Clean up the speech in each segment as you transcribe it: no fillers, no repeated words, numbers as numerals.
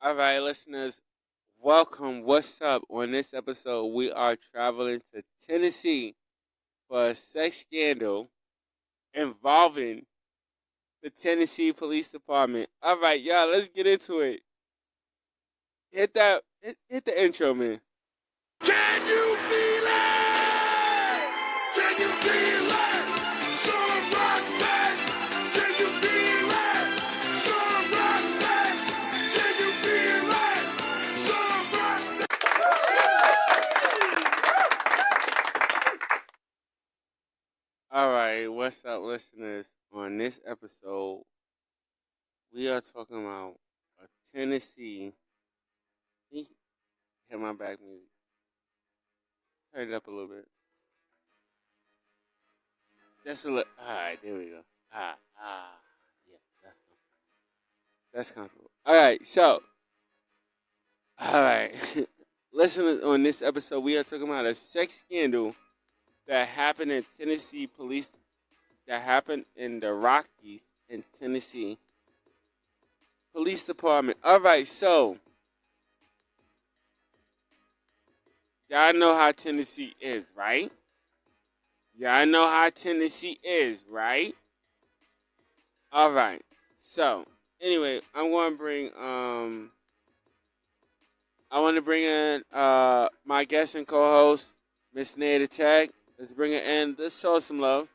All right, listeners, welcome. What's up? On this episode, we are traveling to Tennessee for a sex scandal involving the Tennessee Police Department. All right, y'all, let's get into it. Hit the intro, man. Can you feel it? Can you feel it? Some rock says, can you feel it? Some rock says, can you feel it? Some rock says. All right, what's up, listeners? On this episode, we are talking about a Tennessee. Hit my back music. Turn it up a little bit. Just a little. All right, there we go. Yeah, that's comfortable. All right, so, all right, listeners, on this episode, we are talking about a sex scandal that happened in Tennessee police, that happened in the Rockies in Tennessee Police Department. All right, so, y'all know how Tennessee is, right? Y'all know how Tennessee is, right? All right. So, anyway, I want to bring in my guest and co-host, Miss Nada Tag. Let's bring her in. Let's show her some love.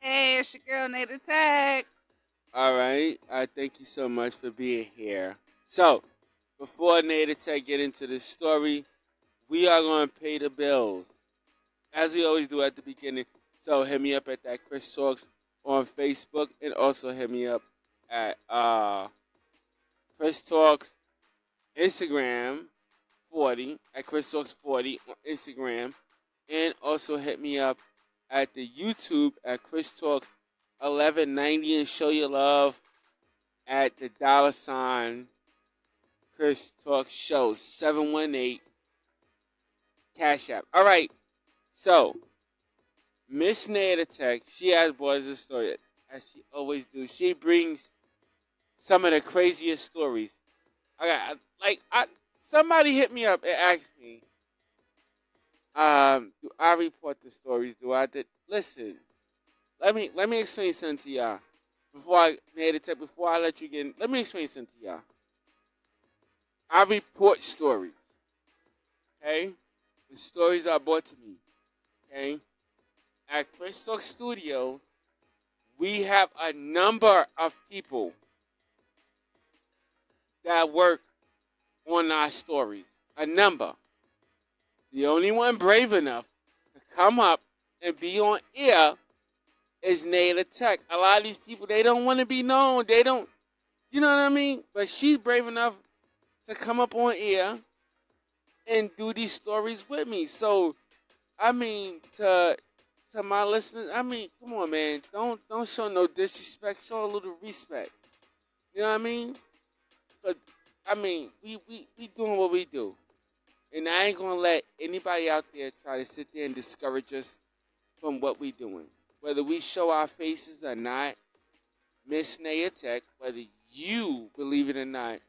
Hey, it's your girl Nada Tag. All right. I thank you so much for being here. So, before Nada Tag get into the story, we are going to pay the bills, as we always do at the beginning. So, hit me up at that Chris Talks on Facebook, and also hit me up at Chris Talks Instagram 40 at Chris Talks 40 on Instagram, and also hit me up at the YouTube at Chris Talks 1190 and show your love at the $ Chris Talk Show 718 Cash App. All right, so Miss Nada Tech, she has boys a story as she always do. She brings some of the craziest stories. Somebody hit me up and asked me, do I report the stories? Listen, let me explain something to y'all. Before I let you get in, let me explain something to y'all. I report stories. Okay? The stories are brought to me. Okay? At Chris Talk Studios, we have a number of people that work on our stories. A number. The only one brave enough to come up and be on air is Nada Tech. A lot of these people, they don't want to be known. They don't, you know what I mean? But she's brave enough to come up on air and do these stories with me. So, I mean, to my listeners, I mean, come on, man. Don't show no disrespect. Show a little respect. You know what I mean? But, I mean, we doing what we do. And I ain't going to let anybody out there try to sit there and discourage us from what we doing. Whether we show our faces or not, Miss Naya Tech, whether you believe it or not,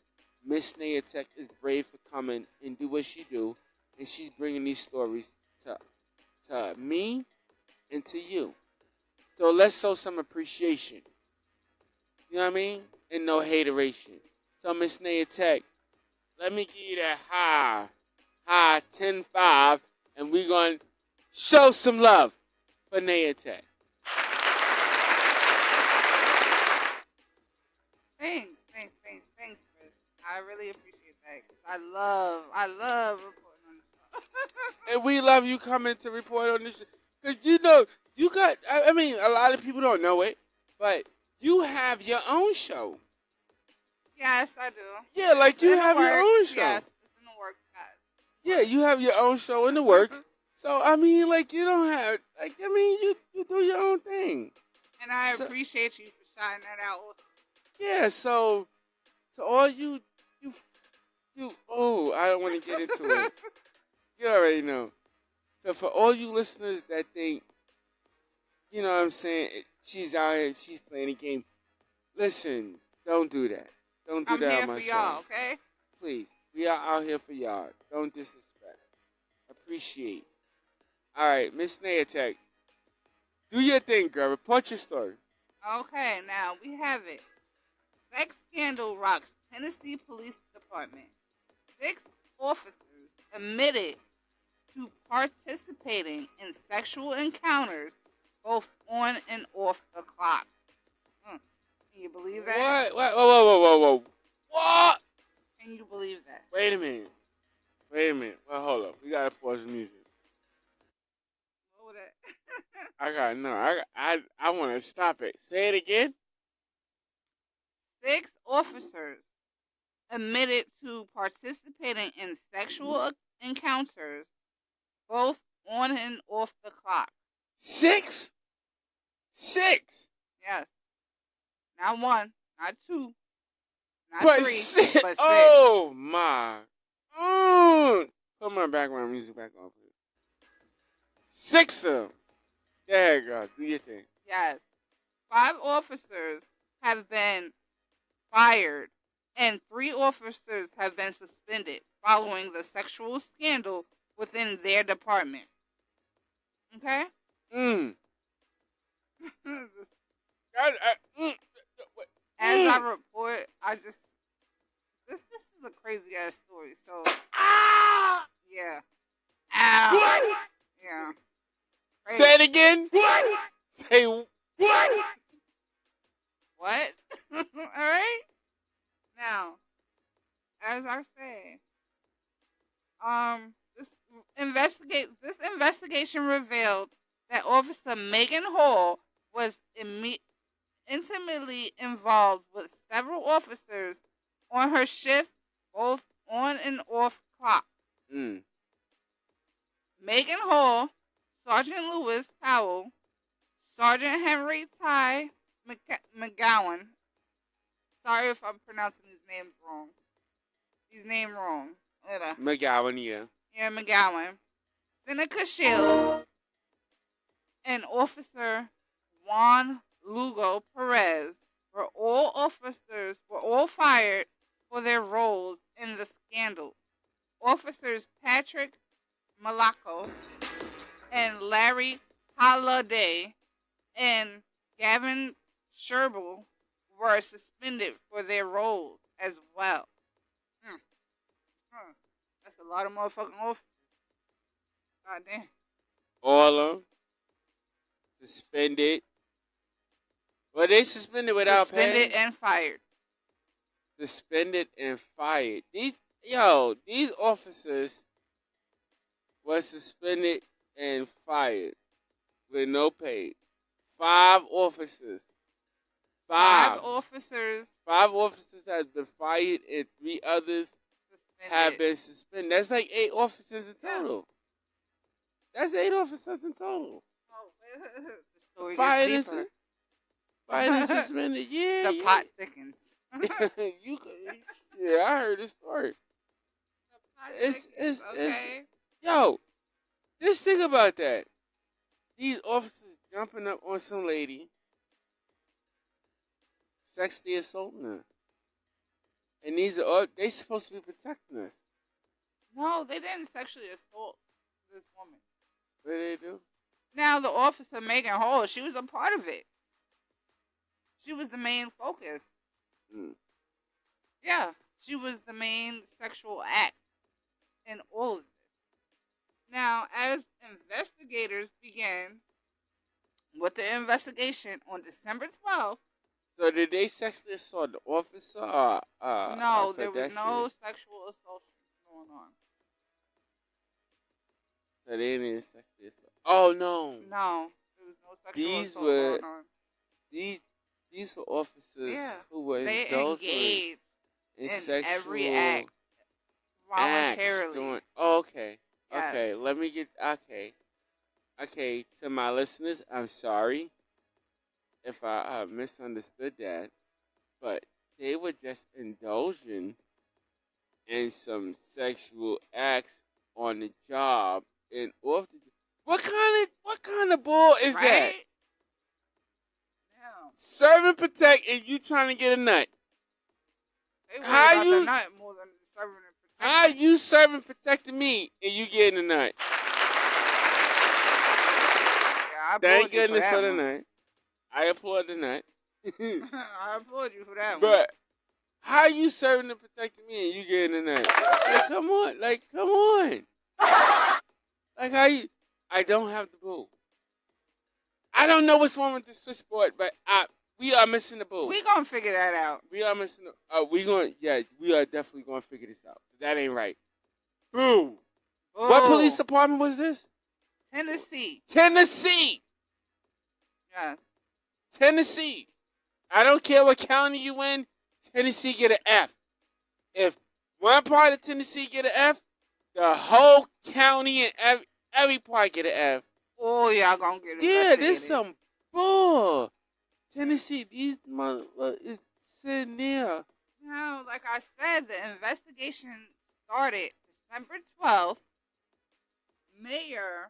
Miss Naya Tech is brave for coming and do what she do. And she's bringing these stories to me and to you. So let's show some appreciation. You know what I mean? And no hateration. So Miss Naya Tech, let me give you that high 10-5, and we're going to show some love for Naya Tech. Thanks, Chris. I really appreciate that. I love reporting on the show. And we love you coming to report on this. Because you know, you got, I mean, a lot of people don't know it, but you have your own show. Yes, I do. Yeah, like It's you in the have your own works. show. Yes, it's in the works, guys. Yeah, you have your own show in the works. So, I mean, like, you don't have, like, I mean, you do your own thing. And I appreciate you for shouting that out. Yeah, so, to all you, I don't want to get into it. You already know. So, for all you listeners that think, you know what I'm saying, she's out here, she's playing a game, Listen, don't do that. Don't do I'm that here on my for show. y'all, okay? Please. We are out here for y'all. Don't disrespect. Appreciate. All right, Miss Nayatek, do your thing, girl. Report your story. Okay, now we have it. Sex scandal rocks Tennessee Police Department. 6 officers admitted to participating in sexual encounters both on and off the clock. Can you believe that? What? Whoa. What? Can you believe that? Wait a minute. Well, hold up. We gotta pause the music. What was that? I gotta know. I want to stop it. Say it again. 6 officers admitted to participating in sexual encounters both on and off the clock. 6. Yes. Not 1, not 2, not But 3, six. but 6. Oh my. Put my background music back on, please. 6 of them. There you go. Do your thing. Yes. 5 officers have been fired and 3 officers have been suspended following the sexual scandal within their department. Okay? As I report, this is a crazy ass story. So yeah. Ow. Yeah. Crazy. Say it again. Say What? All right. Now, as I say, this investigation revealed that Officer Megan Hall was intimately involved with several officers on her shift, both on and off clock. Megan Hall, Sergeant Lewis Powell, Sergeant Henry Ty McGowan. Sorry if I'm pronouncing his name wrong. McGowan, yeah. Yeah, McGowan. Seneca Shield and Officer Juan Lugo Perez were all fired for their roles in the scandal. Officers Patrick Malaco and Larry Holliday and Gavin Sherbel were suspended for their roles as well. That's a lot of motherfucking officers. God damn. All of them. Suspended. Well, they suspended without pay. Suspended and fired. Suspended and fired. These officers were suspended and fired with no pay. 5 officers. 5 officers. 5 officers have been fired and 3 others have been suspended. That's like 8 officers in total. Yeah. That's 8 officers in total. Oh, the story Fired gets deeper. Fired and suspended. Yeah. The pot thickens. Yeah, I heard this story. It's yo, just think about that. These officers jumping up on some lady, sexually assaulting her. And these are all, they supposed to be protecting us. No, they didn't sexually assault this woman. What did they do? Now, the officer, Megan Hall, she was a part of it. She was the main focus. Yeah, she was the main sexual act in all of this. Now, as investigators began with the investigation on December 12th. So did they sexually assault the officer? No, there was no sexual assault going on. So they didn't sexually assault. Oh no. No, there was no sexual assault going on. These were officers who were engaged in sexual every act voluntarily. Okay. Yes. Okay. Let me get. Okay. To my listeners, I'm sorry if I misunderstood that, but they were just indulging in some sexual acts on the job and off the job. What kind of bull is that? serve and protect, and you trying to get a nut. They worry How about you- the nut more than serving and How protecting. you serving protecting me and you getting a nut? Yeah, I applaud Thank you for goodness that for the one. nut. I applaud the nut. I applaud you for that one. But how you serving and protecting me and you getting a nut? Like, come on. Like, how you? I don't have the boo. I don't know what's wrong with the switchboard, but we are missing the boo. We gonna figure that out. We are missing the. We are definitely gonna figure this out. That ain't right. Boo. What Boo. police department was this? Tennessee. Tennessee. Yeah. Tennessee. I don't care what county you in. Tennessee get an F. If one part of Tennessee get an F, the whole county and every part get an F. Oh, y'all gonna get Yeah, investigated. there's some bull. Tennessee, these motherfuckers is sitting there. Now, like I said, the investigation started December 12th. Mayor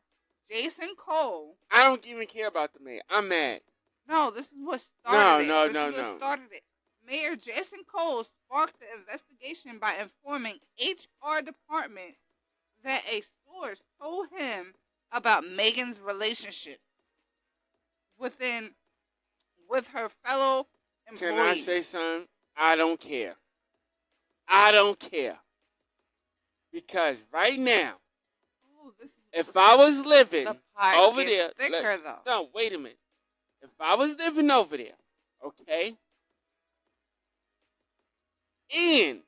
Jason Cole. I don't even care about the mayor. I'm mad. No, this is what started it. No. This is what started it. Mayor Jason Cole sparked the investigation by informing HR department that a source told him about Megan's relationship with her fellow employees. Can I say something? I don't care. I don't care. Because right now, Ooh, this is if I was living the pot over gets there, thicker though. no, wait a minute. If I was living over there, okay, and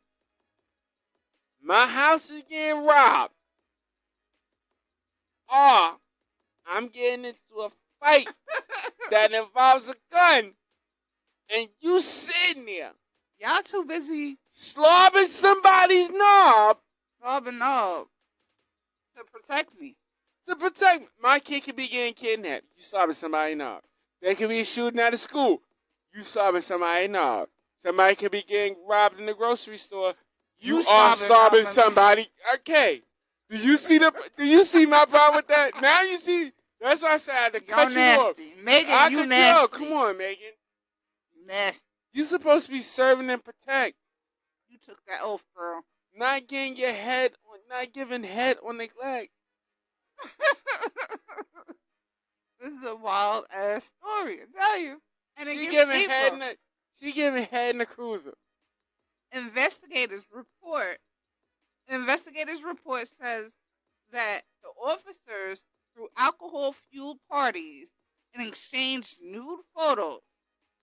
my house is getting robbed, or I'm getting into a fight that involves a gun, and you sitting there Y'all too busy slobbing somebody's knob rubbing up to protect me. to protect me. My kid could be getting kidnapped. You slobbing somebody's knob. There could be a shooting at a school. You slobbing somebody's knob. Somebody could be getting robbed in the grocery store. You are slobbing somebody. Okay. Do you see my problem with that? Now you see. That's why I said I had to Y'all cut you off. nasty. Megan, you nasty. Yo, come on, Megan. You nasty. You supposed to be serving and protect, You took that oath, girl. not giving head on neglect. This is a wild ass story, I tell you. And it She gets giving deeper. head in the cruiser. Investigators report says that the officers threw alcohol-fueled parties and exchanged nude photos.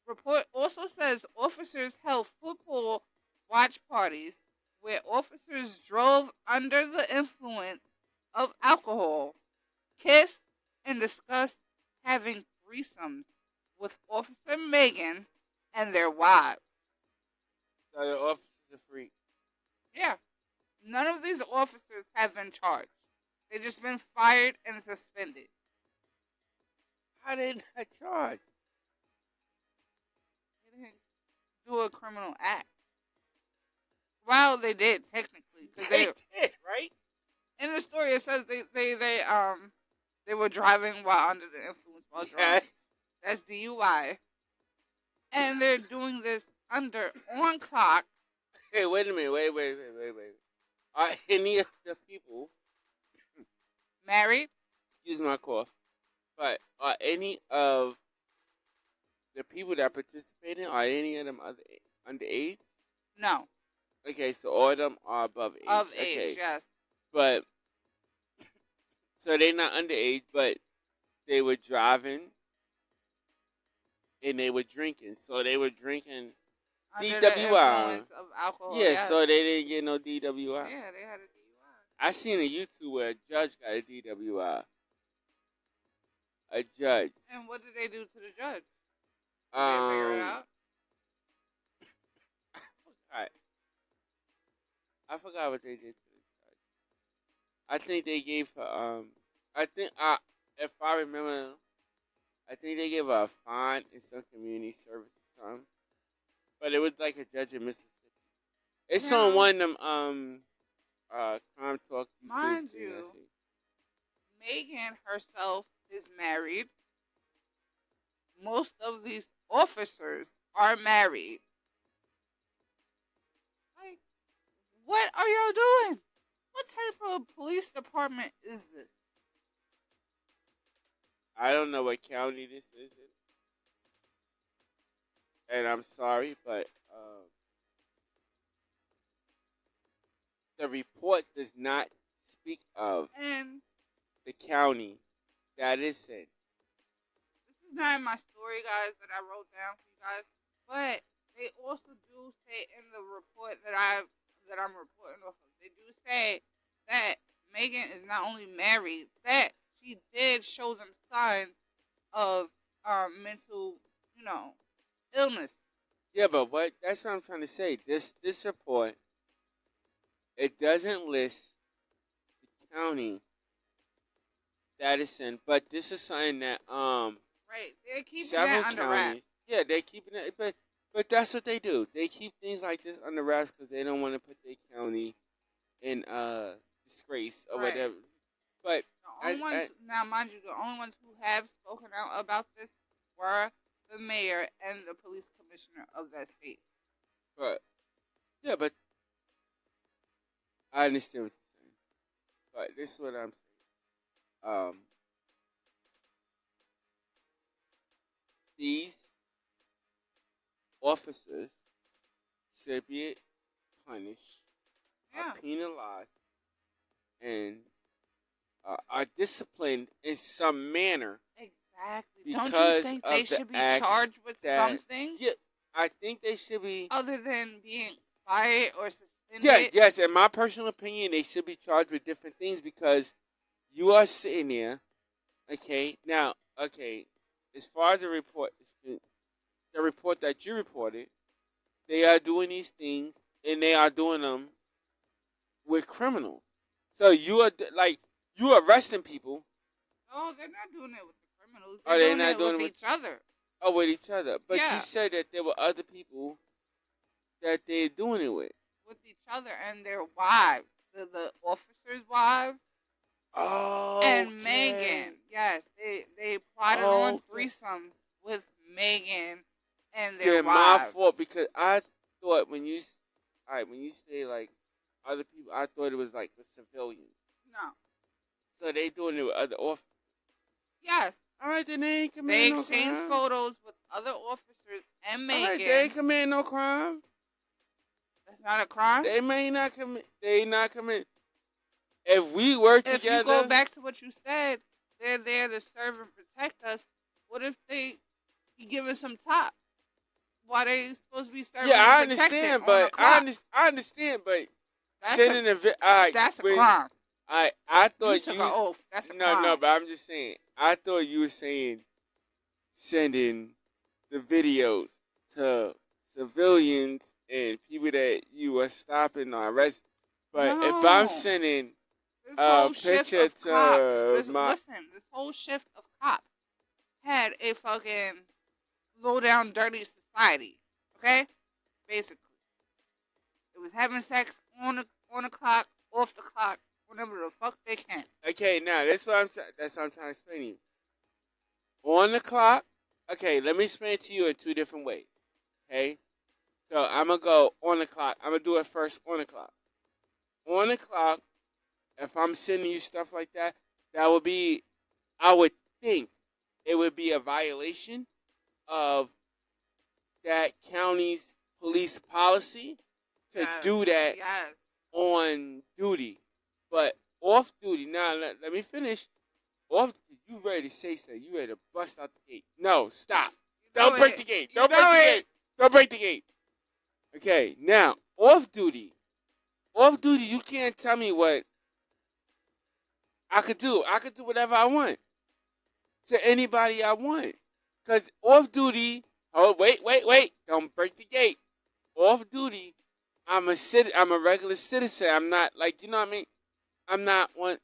Report also says officers held football watch parties where officers drove under the influence of alcohol, kissed, and discussed having threesomes with Officer Megan and their wives. So the officers are free. Yeah. None of these officers have been charged. They've just been fired and suspended. How they not charged? They didn't do a criminal act. Well, they did technically, because They did, right? in the story it says they were driving while under the influence while drunk. Yes. That's DUI, and they're doing this on clock. Hey, wait a minute. Wait. Are any of the people, Married? excuse my cough, but are any of the people that participated, are any of them underage? No, Okay, so all of them are above age. of Okay. age. Yes. But, so they're not underage, but they were driving and they were drinking. So they were drinking Under DWI. the influence of alcohol. Yeah, yes. so they didn't get no DWI. Yeah, they had a DUI. I seen a YouTube where a judge got a DWI. A judge. And what did they do to the judge? Did they figure it out? I forgot what they did to the judge. I think they gave her if I remember, I think they gave her a fine and some community service or something. But it was like a judge in Mississippi. It's Now, on one of them Crime Talk YouTube Mind thing I you, see. Megan herself is married. Most of these officers are married. Like, what are y'all doing? What type of police department is this? I don't know what county this is in, and I'm sorry, but the report does not speak of And the county that it's in. this is not in my story, guys, that I wrote down for you guys, but they also do say in the report that I'm reporting off of, they do say that Megan is not only married, that she did show them signs of mental, you know, illness. Yeah, but that's what I'm trying to say. This report, it doesn't list the county that it's in, but this is something that Right, they're keeping several that under wraps. counties, yeah, they're keeping it, but that's what they do. They keep things like this under wraps because they don't want to put their county in disgrace or Right. whatever. But The only ones, now mind you, the only ones who have spoken out about this were the mayor and the police commissioner of that state. but yeah, but I understand what you're saying. But this is what I'm saying. These officers should be punished, Yeah, penalized, and are disciplined in some manner exactly. Don't you because think of they the should be acts charged with that. something Yeah, I think they should be. other than being fired or suspended? Yeah, yes. In my personal opinion, they should be charged with different things because you are sitting there. Okay, now, okay. As far as the report, the report that you reported, they are doing these things and they are doing them with criminals. So you are like you arresting people. No, they're not doing it with the criminals. Are They're they doing not it doing with it with each other. with each other? But Yeah. you said that there were other people that they're doing it with. With each other and their wives, the officers' wives. Oh, And Megan, yes, they plotted on Okay. threesomes with Megan and their Then my wives. fault because I thought when you, all right, when you say like other people, I thought it was like the civilians. No, So they doing it with other officers. yes, All right, then they ain't they committing no exchanged crime. photos with other officers and All Megan. right, they ain't committing no crime. That's not a crime. They may not commit. They not commit. If we were If together, you go back to what you said, they're there to serve and protect us. What if they give us some top? Why they supposed to be serving yeah, I and protected understand, on but the clock? I understand, but That's sending a, all right, that's a when- crime. I You thought took you an oath. That's a no crime. but I'm just saying. I thought you were saying sending the videos to civilians and people that you were stopping or arresting. But if No. I'm sending This a whole shift picture of to cops. my Listen, this whole shift of cops had a fucking low down, dirty society. Okay, basically, it was having sex on the clock, off the clock, whenever the fuck they can. okay, now that's what that's what I'm trying to explain to you. On the clock. Okay, let me explain it to you in two different ways. Okay, so I'm gonna go on the clock. I'm gonna do it first on the clock. On the clock, if I'm sending you stuff like that, that would be, I would think, it would be a violation of that county's police policy to Yes, do that yes. on duty, but off duty. Now let me finish. Off, you ready to say so? You ready to bust out the gate? No, stop! You know Don't break it. the gate! You Don't break know the it. gate! Don't break the gate! Okay, now off duty. Off duty, you can't tell me what I could do. I could do whatever I want to anybody I want. Cause off duty. Oh wait! Don't break the gate. Off duty. I'm a regular citizen. I'm not like you know what I mean. I'm not one.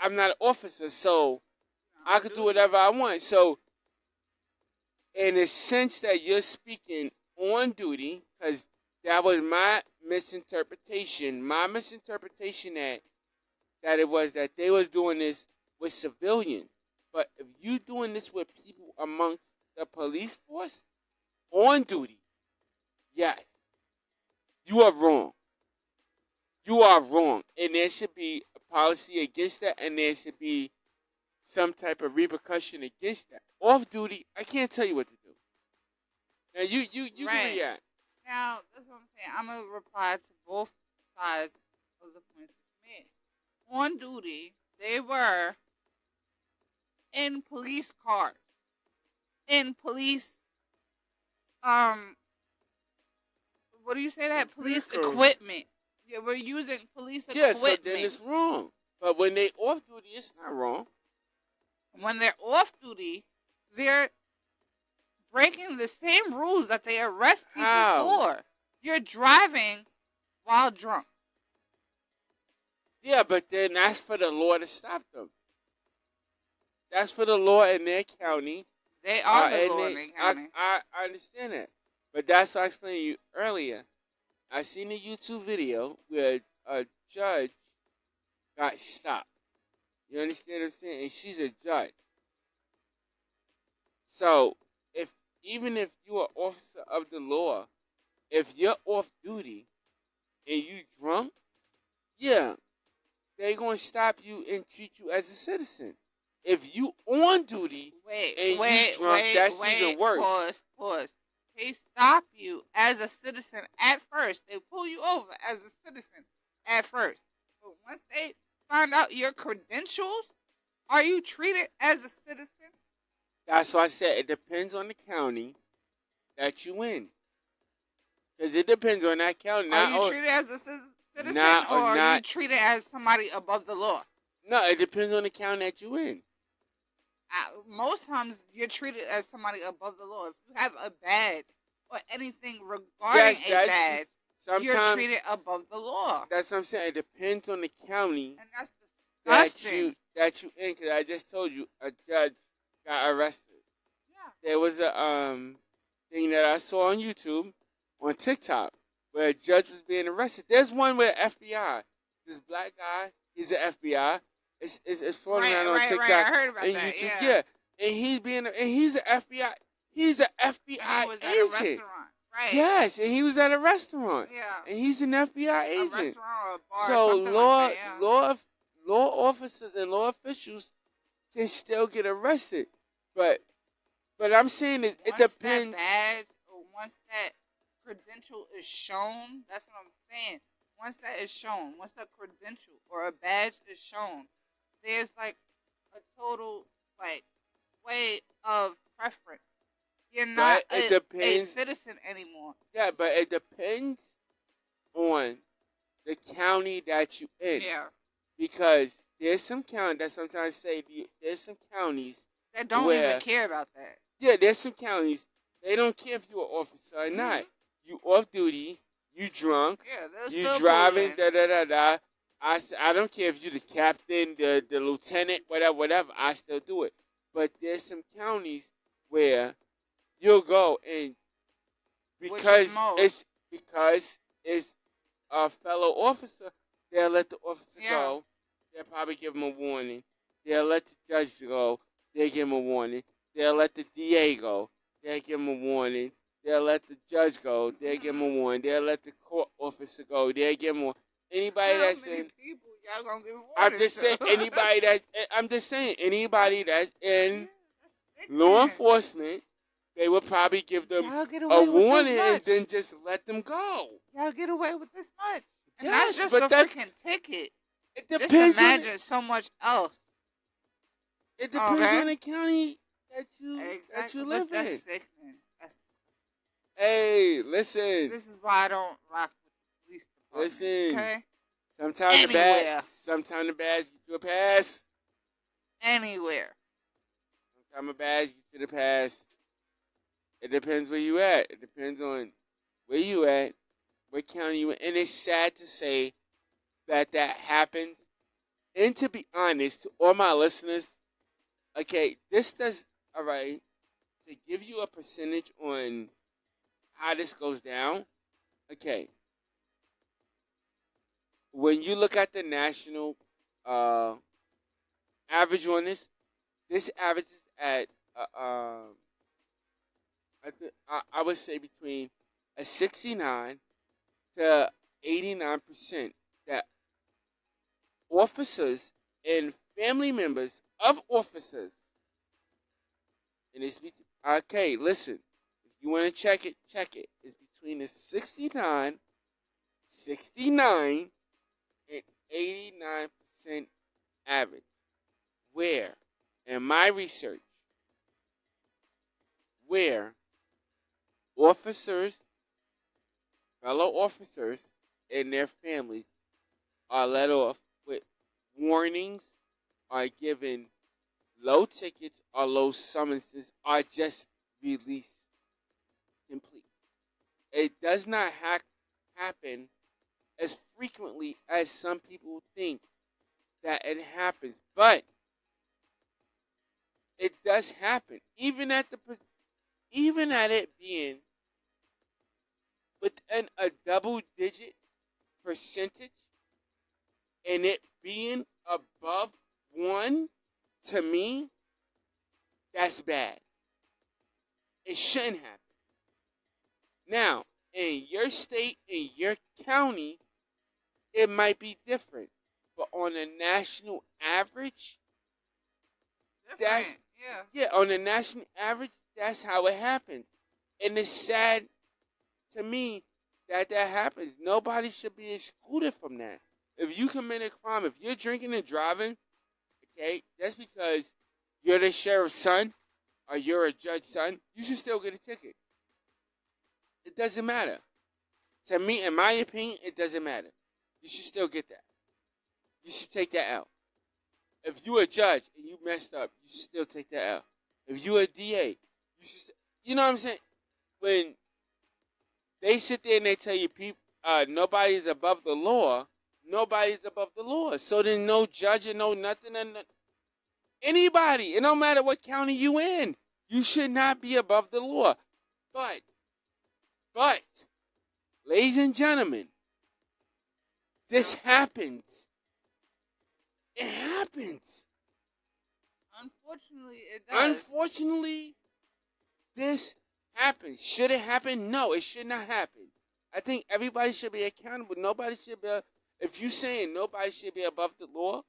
I'm not an officer, so I could do whatever I want. So, in the sense that you're speaking on duty, because that was my misinterpretation. My misinterpretation that it was that they was doing this with civilians. But if you doing this with people amongst the police force, on duty, yes, you are wrong. You are wrong. And there should be a policy against that, and there should be some type of repercussion against that. Off duty, I can't tell you what to do. Now you can Right. react. Now, that's what I'm saying. I'm going to reply to both sides of the points that you made. On duty, they were in police cars, in police, what do you say that? Police Vehicles. equipment. Yeah, we're using police Yeah, equipment. so then it's wrong. But when they off duty, it's not wrong. When they're off duty, they're breaking the same rules that they arrest people How? for. You're driving while drunk. Yeah, but then that's for the law to stop them. That's for the law in their county. They are the and law they- in their county. I understand that. But that's what I explained to you earlier. I seen a YouTube video where a judge got stopped. You understand what I'm saying? And she's a judge. So even if you're an officer of the law, if you're off duty and you drunk, yeah, they're gonna stop you and treat you as a citizen. If you on duty and you drunk, that's even worse. Pause. They stop you as a citizen at first. They pull you over as a citizen at first. But once they find out your credentials, are you treated as a citizen? That's why I said it depends on the county that you in. Because it depends on that county. Are you treated as a citizen or are you treated as somebody above the law? No, it depends on the county that you in. Most times you're treated as somebody above the law. If you have a badge or anything regarding a badge, you're treated above the law. That's what I'm saying. It depends on the county and that's disgusting. that you in. Because I just told you a judge got arrested. Yeah. There was a thing that I saw on YouTube, on TikTok, where a judge was being arrested. There's one where FBI, this black guy, he's an FBI. It's floating around on TikTok. Right. I heard about and that. YouTube, yeah. And he's an FBI. He's an FBI and he was agent. At a restaurant. Right. Yes, and he was at a restaurant. Yeah. And he's an FBI agent. A restaurant or a bar. So something like that, yeah. law officers and law officials can still get arrested, but I'm saying it depends. That badge or once that credential is shown, that's what I'm saying. Once that is shown, once that credential or a badge is shown, there's like a total like way of preference. You're not a citizen anymore. Yeah, but it depends on the county that you in. Yeah. Because there's some counties that sometimes say there's some counties that don't even care about that. Yeah, there's some counties they don't care if you're an officer or not. You off duty, you drunk, you driving, I don't care if you're the captain, the lieutenant, whatever. I still do it. But there's some counties where you'll go and because it's a fellow officer, they'll let the officer go. They'll probably give him a warning. They'll let the judge go. They'll give him a warning. They'll let the DA go. They'll give him a warning. They'll let the judge go. They'll give him a warning. They'll let the court officer go. They'll give him a warning. Anybody that's in, y'all gonna give warnings, I'm just saying anybody that's in law enforcement, they will probably give them a warning and then just let them go. Y'all get away with this much. And yes, that's but just a freaking ticket. It depends. Just imagine so much else. It depends on the county that you live that's in. Sickening. Hey, listen. This is why I don't rock with the police department. Listen. Okay? Sometimes the badge get you a pass. Anywhere. Sometimes a badge get you the pass. It depends where you at. It depends on where you at, what county you in. And it's sad to say that happens. And to be honest, to all my listeners, okay, this does, all right, to give you a percentage on how this goes down, okay, when you look at the national average on this averages at I would say between a 69 to 89% that officers and family members of officers, and okay, listen, if you want to check it, check it. It's between a 69 and 89% average. Where, in my research, where officers, fellow officers, and their families are let off with warnings, are given low tickets or low summonses, are just released complete. It does not happen as frequently as some people think that it happens, but it does happen. Even at it being within a double digit percentage and it being above one, to me, that's bad. It shouldn't happen. Now, in your state, in your county, it might be different. But on a national average, that's on a national average, that's how it happens. And it's sad to me that happens. Nobody should be excluded from that. If you commit a crime, if you're drinking and driving, okay, that's because you're the sheriff's son or you're a judge's son, you should still get a ticket. It doesn't matter. To me, in my opinion, it doesn't matter. You should still get that. You should take that out. If you're a judge and you messed up, you should still take that out. If you're a DA, you should. You know what I'm saying? When they sit there and they tell you people, nobody's above the law. Nobody's above the law. So then no judge and no nothing and anybody. It don't matter what county you in. You should not be above the law. But, ladies and gentlemen, this happens. It happens. Unfortunately, it does. Unfortunately, this happens. Should it happen? No, it should not happen. I think everybody should be accountable. Nobody should be. If you're saying nobody should be above the law,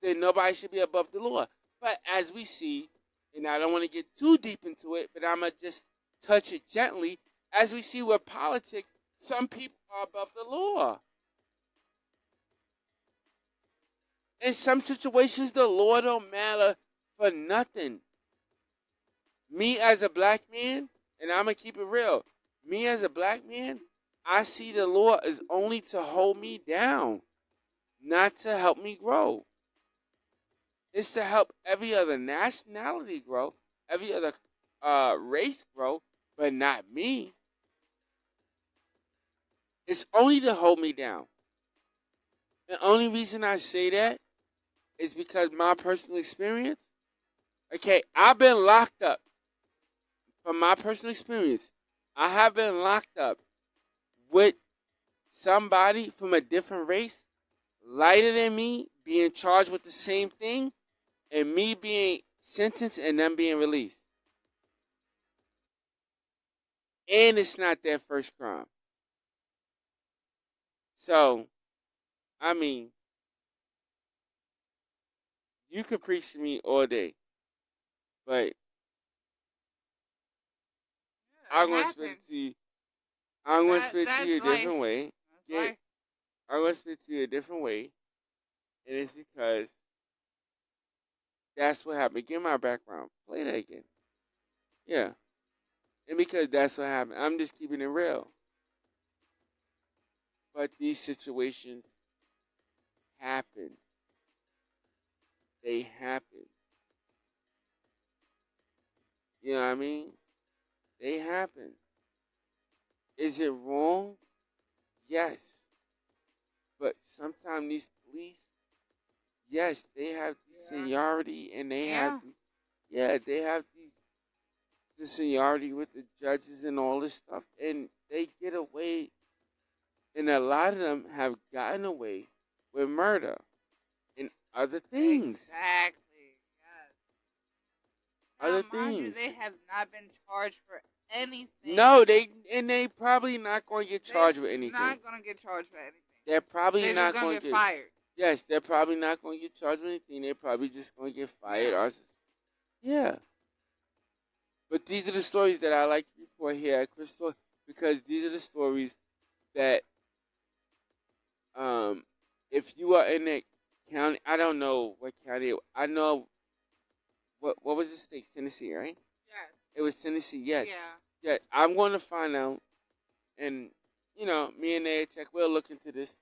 then nobody should be above the law. But as we see, and I don't want to get too deep into it, but I'm going to just touch it gently. As we see with politics, some people are above the law. In some situations, the law don't matter for nothing. Me as a black man, and I'm going to keep it real, me as a black man, I see the law as only to hold me down, not to help me grow. It's to help every other nationality grow, every other race grow, but not me. It's only to hold me down. The only reason I say that is because my personal experience. Okay, I've been locked up. From my personal experience, I have been locked up with somebody from a different race, lighter than me, being charged with the same thing, and me being sentenced and them being released. And it's not their first crime. So, I mean, you could preach to me all day, but I'm going to spit it to you. I'm going to spit it to you a different way. I'm going to spit it to you a different way. And it's because that's what happened. Give my background. Play that again. Yeah. And because that's what happened. I'm just keeping it real. But these situations happen. They happen. You know what I mean? They happen. Is it wrong? Yes. But sometimes these police, yes, they have the seniority and they have they have the seniority with the judges and all this stuff, and they get away, and a lot of them have gotten away with murder and other things. Exactly. Yes. other mind you, things. they have not been charged for anything. No, they probably not going to get charged with They're anything. not gonna get charged for anything. They're probably They're not just gonna going get to fired. Yes, they're probably not going to get charged with anything. They're probably just going to get fired. Yeah. Yeah. But these are the stories that I like to report here at Chris Talk, because these are the stories that, if you are in a county, I don't know what county. I know what was the state? Tennessee, right? Yes. It was Tennessee. Yes. Yeah. Yeah. I'm going to find out, and me and Ed Tech, we'll look into this.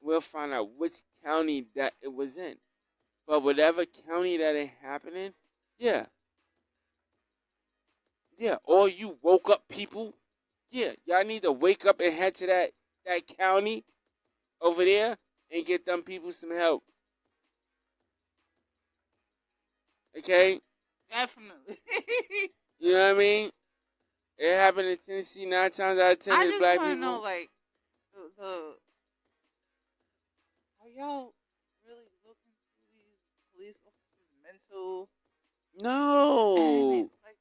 We'll find out which county that it was in. But whatever county that it happened in, yeah. Yeah, or you woke up people. Yeah, y'all need to wake up and head to that county over there and get them people some help. Okay? Definitely. You know what I mean? It happened in Tennessee 9 times out of 10 I is just black want to people. know, like, the are y'all really looking through these police officers' mental? No. Like,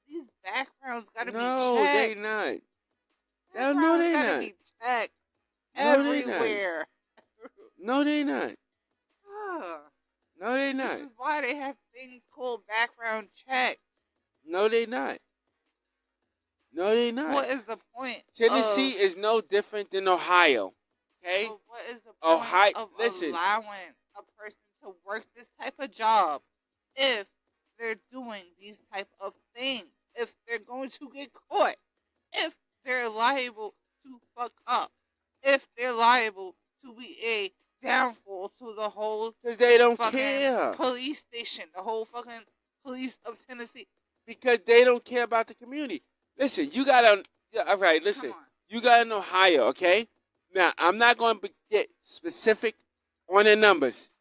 these backgrounds gotta be No, they checked. not. No, Backgrounds they gotta not. be checked No, they not. everywhere. No, they not. Ah, No, they this not. is why they have things called background checks. No, they not. No, they not. What is the point? Tennessee is no different than Ohio. Okay? But what is the point Ohio, of listen. allowing a person to work this type of job if they're doing these type of things? If they're going to get caught? If they're liable to fuck up? If they're liable to be a downfall to the whole Because they don't fucking care. police station, the whole fucking police of Tennessee? Because they don't care about the community. Listen, you got to, all right, listen. Come on. You got in Ohio, okay? Now, I'm not going to get specific on the numbers,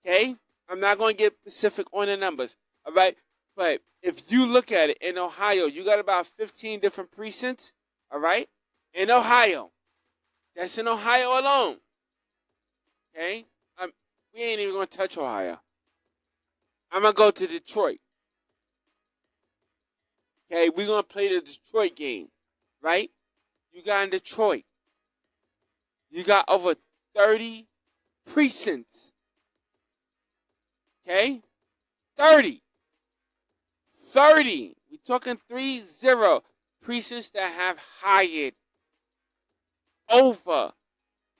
okay? I'm not going to get specific on the numbers, all right? But if you look at it, in Ohio, you got about 15 different precincts, all right? In Ohio. That's in Ohio alone, okay? We ain't even going to touch Ohio. I'm going to go to Detroit. Okay, we're going to play the Detroit game, right? You got in Detroit. You got over 30 precincts. Okay? 30. 30. We're talking 30 precincts that have hired over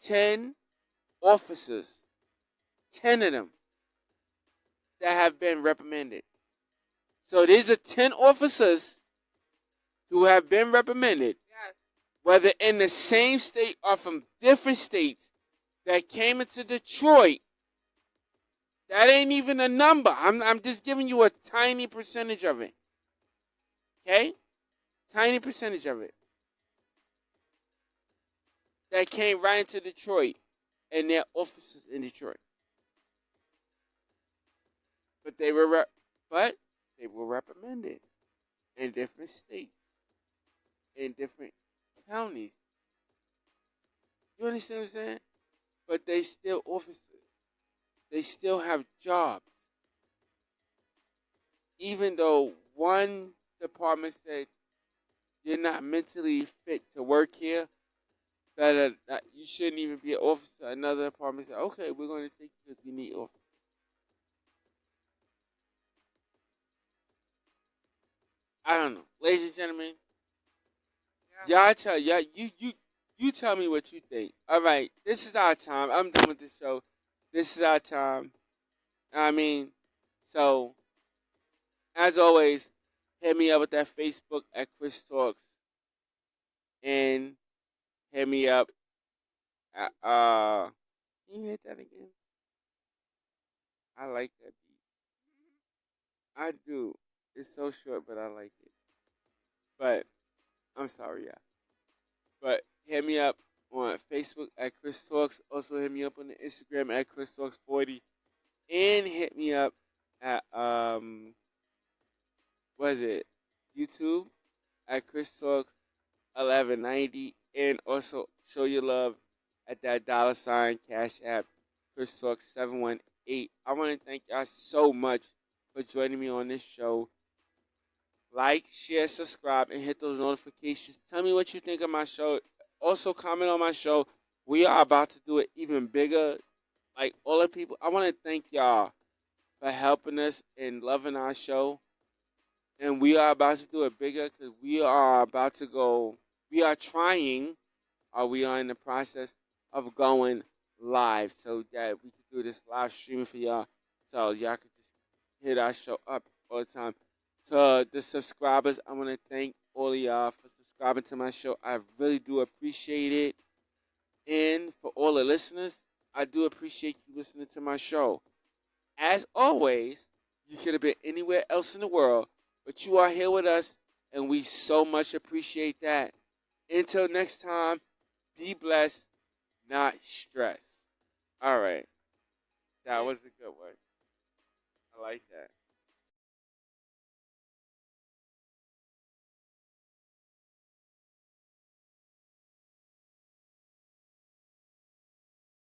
10 officers. 10 of them that have been reprimanded. So these are 10 officers who have been reprimanded, Yes. whether in the same state or from different states, that came into Detroit. That ain't even a number. I'm just giving you a tiny percentage of it. Okay? Tiny percentage of it. That came right into Detroit and their offices in Detroit. But they were reprimanded in different states, in different counties. You understand what I'm saying? But they still officers. They still have jobs. Even though one department said you're not mentally fit to work here, that you shouldn't even be an officer. Another department said, okay, we're going to take you because we need officers. I don't know. Ladies and gentlemen, Yeah. y'all tell y'all you tell me what you think. All right, this is our time. I'm done with the show. This is our time. I mean, so as always, hit me up with that Facebook at Chris Talks, and hit me up at Can you hit that again? I like that beat. I do. It's so short, but I like it. But I'm sorry, yeah. But hit me up on Facebook at Chris Talks. Also hit me up on the Instagram at Chris Talks 40. And hit me up at what is it? YouTube at Chris Talks 1190. And also show your love at that $ Cash App Chris Talks 718. I want to thank y'all so much for joining me on this show. like, share, subscribe, and hit those notifications. Tell me what you think of my show. Also, comment on my show. We are about to do it even bigger. Like all the people, I want to thank y'all for helping us and loving our show. And we are about to do it bigger because we are about to go. We are trying, or we are in the process of going live so that we can do this live streaming for y'all. So y'all can just hit our show up all the time. To the subscribers, I want to thank all of y'all for subscribing to my show. I really do appreciate it. And for all the listeners, I do appreciate you listening to my show. As always, you could have been anywhere else in the world, but you are here with us, and we so much appreciate that. Until next time, be blessed, not stressed. All right. That was a good one. I like that.